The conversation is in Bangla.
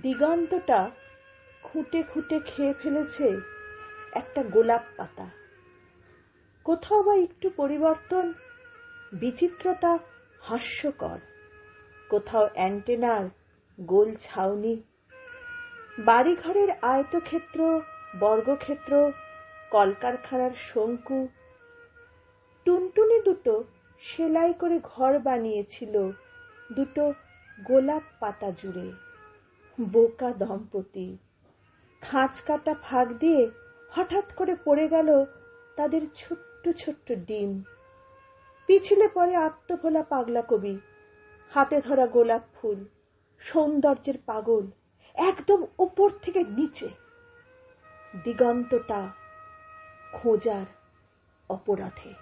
দিগন্তটা খুঁটে খুঁটে খেয়ে ফেলেছে একটা গোলাপ পাতা। কোথাও বা একটু পরিবর্তন, বিচিত্রতা হাস্যকর। কোথাও অ্যান্টেনার গোল ছাউনি, বাড়িঘরের আয়তক্ষেত্র, বর্গক্ষেত্র, কলকারখানার শঙ্কু। টুনটুনি দুটো সেলাই করে ঘর বানিয়েছিল দুটো গোলাপ পাতা জুড়ে। বোকা দম্পতি, খাঁজ কাটা ফাঁক দিয়ে হঠাৎ করে পড়ে গেল তাদের ছোট্ট ছোট্ট ডিম। পিছলে পড়ে আত্মভোলা পাগলা কবি, হাতে ধরা গোলাপ ফুল, সৌন্দর্যের পাগল, একদম উপর থেকে নিচে। দিগন্তটা খোঁজার অপরাধে।